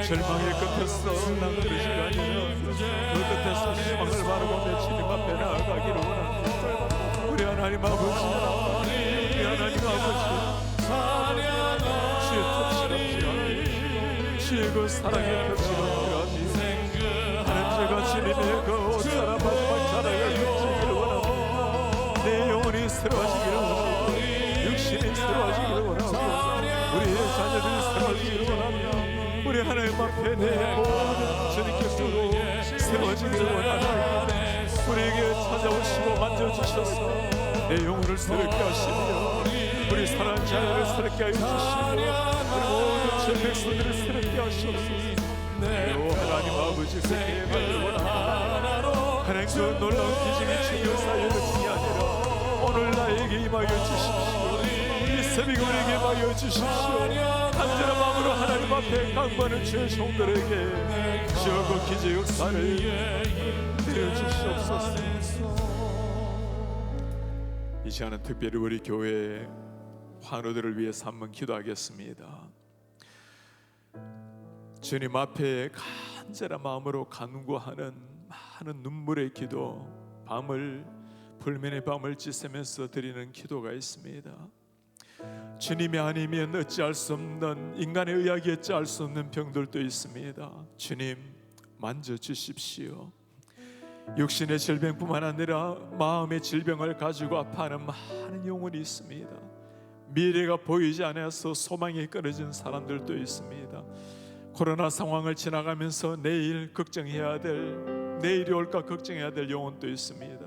절망의 끝에서 낭떠러지가 아니라 그 끝에서 희망을 바라보며 주님 앞에 나아가기를 원합니다. 우리 하나님 아버지, 우리 하나님 아버지, 주의 터치가 필요합니다. 주의 그 사랑의 터치가 필요합니다. 하나님 제가 주님의 그 옷자락 마지막 자락을 입지기를 원합니다. 내 영혼이 새로워지기를 원합니다. 육신이 새로워지기를 원합니다. 우리의 자녀들이 새로워지기를 원합니다. 우리 하나님 앞에 내 모든 주님께 두고 새로워지기를 원합니다. 우리에게 찾아오시고 만져주셔서 내 영혼을 새롭게 하시며 우리 사랑하는 자녀를 새롭게 하여 주시며 우리 모든 제 백성들을 새롭게 하시옵소서. 하나님 아버지 그렇게 하기를 원합니다. 하나님 그 놀라운 기적의 주역사의 것이 아니라 오늘 나에게 임하여 주십시오. 이 새벽에 우리에게 임하여 주십시오. 간절한 마음으로 하나님 앞에 강구하는 주의 종들에게 주여 그 기적 역사를 내려주시옵소서. 이 시간은 특별히 우리 교회의 환우들을 위해서 한번 기도하겠습니다. 주님 앞에 간절한 마음으로 간구하는 많은 눈물의 기도, 밤을 불면의 밤을 지새면서 드리는 기도가 있습니다. 주님이 아니면 어찌할 수 없는, 인간의 의학이 어찌할 수 없는 병들도 있습니다. 주님 만져주십시오. 육신의 질병뿐만 아니라 마음의 질병을 가지고 아파하는 많은 영혼이 있습니다. 미래가 보이지 않아서 소망이 끊어진 사람들도 있습니다. 코로나 상황을 지나가면서 내일 걱정해야 될, 내일이 올까 걱정해야 될 영혼도 있습니다.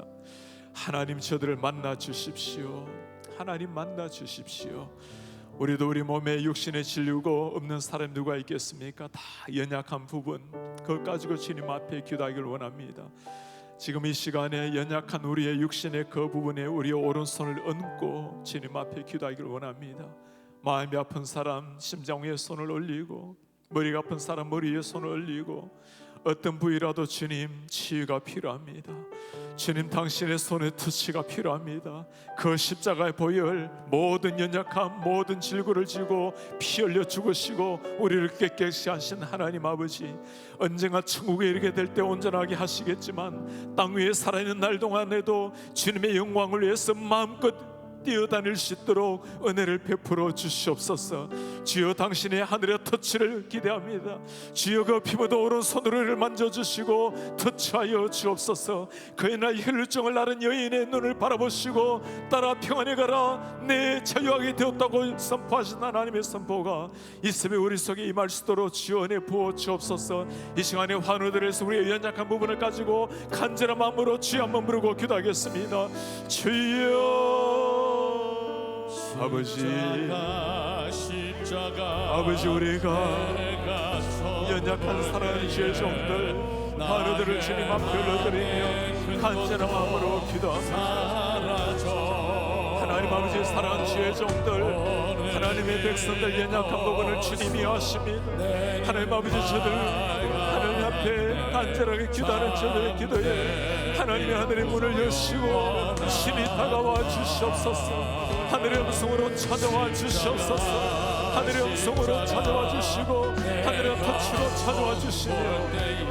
하나님 저들을 만나 주십시오. 하나님 만나 주십시오. 우리도 우리 몸에 육신에 질리고 없는 사람 누가 있겠습니까? 다 연약한 부분, 그것 가지고 주님 앞에 기도하기를 원합니다. 지금 이 시간에 연약한 우리의 육신의 그 부분에 우리의 오른손을 얹고 주님 앞에 기도하기를 원합니다. 마음이 아픈 사람 심장 위에 손을 올리고, 머리가 아픈 사람 머리 위에 손을 올리고, 어떤 부위라도 주님 치유가 필요합니다. 주님 당신의 손에 터치가 필요합니다. 그 십자가의 보혈, 모든 연약함, 모든 질고를 지고 피 흘려 죽으시고 우리를 깨끗이 하신 하나님 아버지, 언젠가 천국에 이르게 될 때 온전하게 하시겠지만 땅 위에 살아있는 날 동안에도 주님의 영광을 위해서 마음껏 뛰어다닐 수 있도록 은혜를 베풀어 주시옵소서. 주여 당신의 하늘의 터치를 기대합니다. 주여 그 피부도 오른손으로 이를 만져주시고 터치하여 주옵소서. 그의 날 혈루증을 앓은 여인의 눈을 바라보시고 따라 평안히 가라, 내 자유하게 되었다고 선포하신 하나님의 선포가 이 새벽 우리 속에 임할 수 있도록 주여 은혜 부어 주옵소서. 이 시간에 환우들에서 우리의 연약한 부분을 가지고 간절한 마음으로 주여 한번 부르고 기도하겠습니다. 주여 아버지, 아버지 우리가 연약한 사랑하는 주의 종들 하루들을 주님 앞에 올려드리며 간절한 마음으로 기도합니다. 하나님 아버지 사랑하는 주의 종들, 하나님의 백성들 연약한 부분을 주님이 아십니다. 하나님 아버지 저들 하나님 앞에 간절하게 기도하는 저들의 기도에 하나님의 하늘의 문을 여시고 신이 다가와 주시옵소서. 하늘의 음성으로 찾아와 주시옵소서. 하늘의 음성으로 찾아와 주시고 하늘의 터치로 찾아와 주시며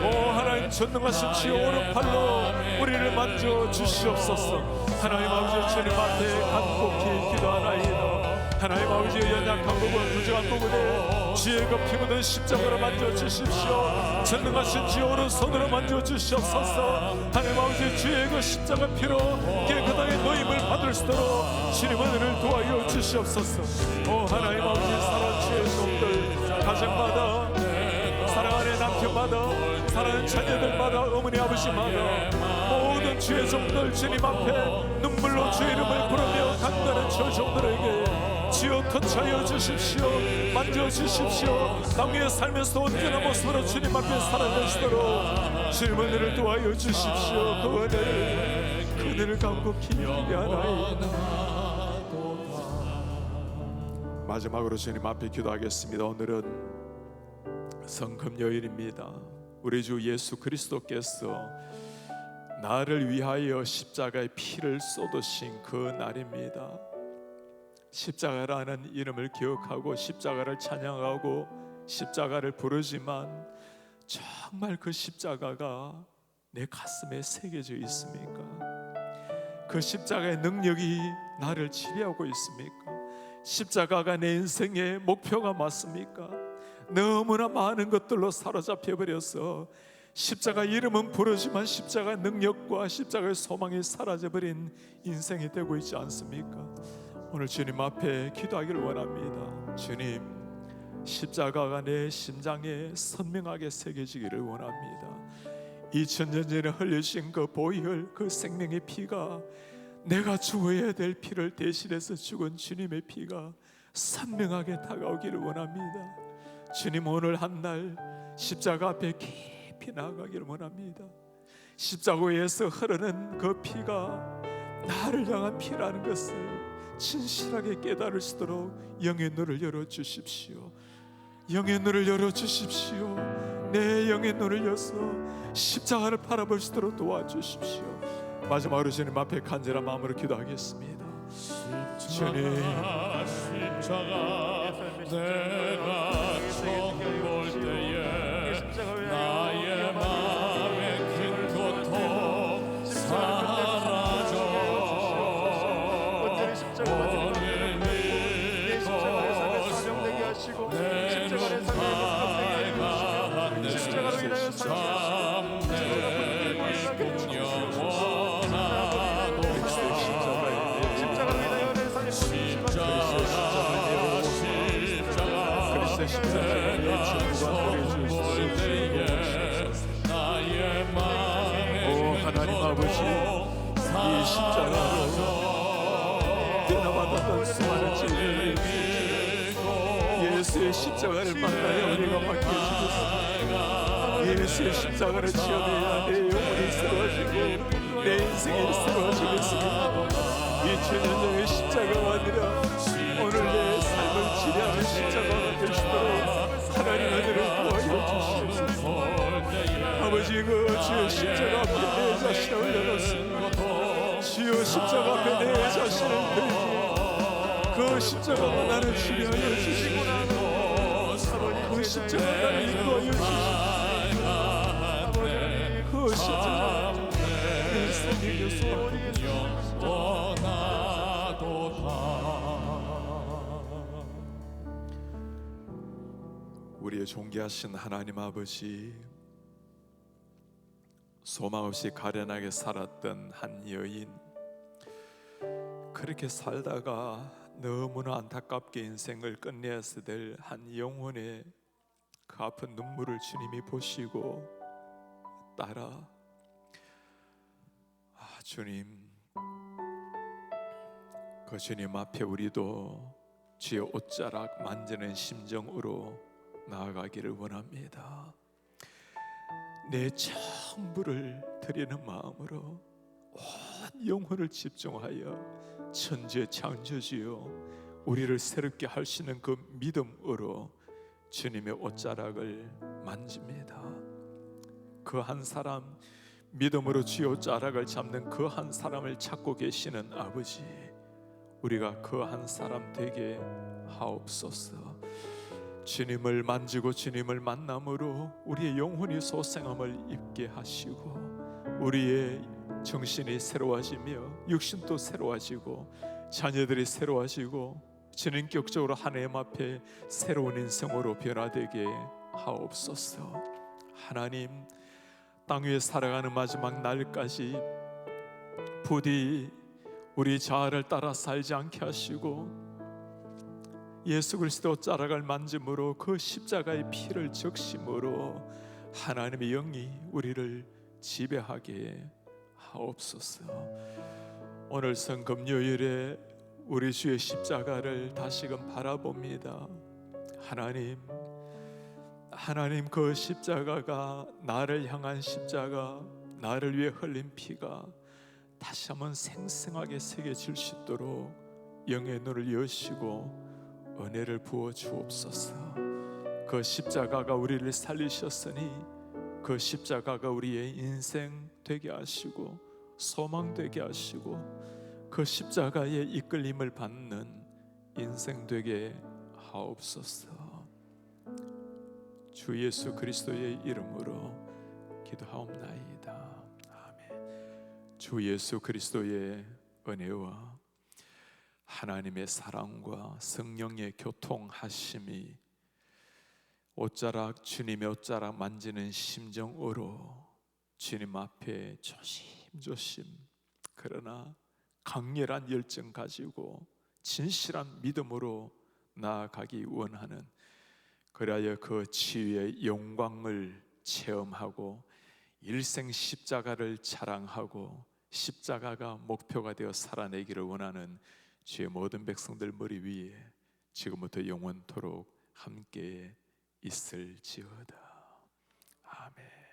오 하나님 전능하신 주의 오른팔로 우리를 만져 주시옵소서. 하나님 아버지 주님 앞에 간곡히 기도하나이다. 하나님 아버지의 연약한 부분, 부족한 부분에 주의 그 피 묻은 십자가로 만져주십시오. 전능하신 주의 오른손으로 만져주시옵소서. 하나님 아버지 주의 그 십자가 피로 깨끗하게 노임을 받을 수 있도록 주님 은혜를 도와여 주시옵소서. 오 하나님 아버지 사랑하는 주의 종들 가정마다, 사랑하는 남편마다, 사랑하는 자녀들마다, 어머니 아버지마다 모든 주의 종들 주님 앞에 눈물로 주의 이름을 부르며 간다는 주의 종들에게 주여 터치하여 주십시오. 만져주십시오. 땅 위에 살면서 온전한 모습으로 주님 앞에 살아가시도록 주님 은혜를 도와여 주십시오. 그 은혜를 간곡히 기대하나이다. 마지막으로 주님 앞에 기도하겠습니다. 오늘은 성금요일입니다. 우리 주 예수 그리스도께서 나를 위하여 십자가의 피를 쏟으신 그 날입니다. 십자가라는 이름을 기억하고 십자가를 찬양하고 십자가를 부르지만 정말 그 십자가가 내 가슴에 새겨져 있습니까? 그 십자가의 능력이 나를 지배하고 있습니까? 십자가가 내 인생의 목표가 맞습니까? 너무나 많은 것들로 사로잡혀 버려서 십자가 이름은 부르지만 십자가 능력과 십자가의 소망이 사라져버린 인생이 되고 있지 않습니까? 오늘 주님 앞에 기도하기를 원합니다. 주님, 십자가가 내 심장에 선명하게 새겨지기를 원합니다. 2000년 전에 흘리신 그 보혈, 그 생명의 피가 내가 죽어야 될 피를 대신해서 죽은 주님의 피가 선명하게 다가오기를 원합니다. 주님, 오늘 한 날 십자가 앞에 깊이 나아가기를 원합니다. 십자가에서 흐르는 그 피가 나를 향한 피라는 것을 진실하게 깨달을 수 있도록 영의 눈을 열어주십시오. 영의 눈을 열어주십시오. 내 영의 눈을 여서 십자가를 바라볼 수 있도록 도와주십시오. 마지막으로 주님 앞에 간절한 마음으로 기도하겠습니다. 주님, 십자가 내가 처음 볼 때에 나의 마음의 큰 고통 사라져 오늘 이곳 내 눈 밝아내 참내 영원하도다 하나님 아버지, 이 십자가로 대나받았던 수많은 죄를 예수의 십자가를 만나여 우리가 맡겨주셨습니다. 예수의 십자가를 지어내야 내 영혼이 새로워지고 내 인생이 새로워지겠습니다. 2000년 전의 십자가가 아니라 오늘 내 삶을 지배하는 십자가가 될 수 있도록 하나님 아들을 도와주시옵소서. 아버지, 그 주의 십자가 앞에 내 자신을 올려놓습니다. 주의 십자가 앞에 내 자신을 들고 그 십자가가 나를 지배하여 주시고 그 십자가 나를 인도하여 주시고 그 십자가 내 생명의 소원이겠습니다. 우리의 존귀하신 하나님 아버지, 소망 없이 가련하게 살았던 한 여인, 그렇게 살다가 너무나 안타깝게 인생을 끝내었어야 될 한 영혼의 그 아픈 눈물을 주님이 보시고 따라 주님, 그 주님 앞에 우리도 주의 옷자락 만지는 심정으로 나아가기를 원합니다. 내 전부를 드리는 마음으로 온 영혼을 집중하여 천지의 창조주여 우리를 새롭게 하시는 그 믿음으로 주님의 옷자락을 만집니다. 그 한 사람, 믿음으로 주의 옷자락을 잡는 그 한 사람을 찾고 계시는 아버지, 우리가 그 한 사람 되게 하옵소서. 주님을 만지고 주님을 만남으로 우리의 영혼이 소생함을 입게 하시고 우리의 정신이 새로워지며 육신도 새로워지고 자녀들이 새로워지고 전인격적으로 하나님 앞에 새로운 인생으로 변화되게 하옵소서. 하나님, 땅 위에 살아가는 마지막 날까지 부디 우리 자아를 따라 살지 않게 하시고 예수 그리스도 자락을 만짐으로 그 십자가의 피를 적심으로 하나님의 영이 우리를 지배하게 하옵소서. 오늘 성금요일에 우리 주의 십자가를 다시금 바라봅니다. 하나님, 그 십자가가 나를 향한 십자가, 나를 위해 흘린 피가 다시 한번 생생하게 새겨질 수 있도록 영의 눈을 여시고 은혜를 부어 주옵소서. 그 십자가가 우리를 살리셨으니 그 십자가가 우리의 인생 되게 하시고 소망 되게 하시고 그 십자가의 이끌림을 받는 인생 되게 하옵소서. 주 예수 그리스도의 이름으로 기도하옵나이다. 아멘. 주 예수 그리스도의 은혜와 하나님의 사랑과 성령의 교통하심이 옷자락 주님의 옷자락 만지는 심정으로 주님 앞에 조심조심 그러나 강렬한 열정 가지고 진실한 믿음으로 나아가기 원하는, 그리하여 그 치유의 영광을 체험하고 일생 십자가를 자랑하고 십자가가 목표가 되어 살아내기를 원하는 주의 모든 백성들 머리 위에 지금부터 영원토록 함께 있을지어다. 아멘.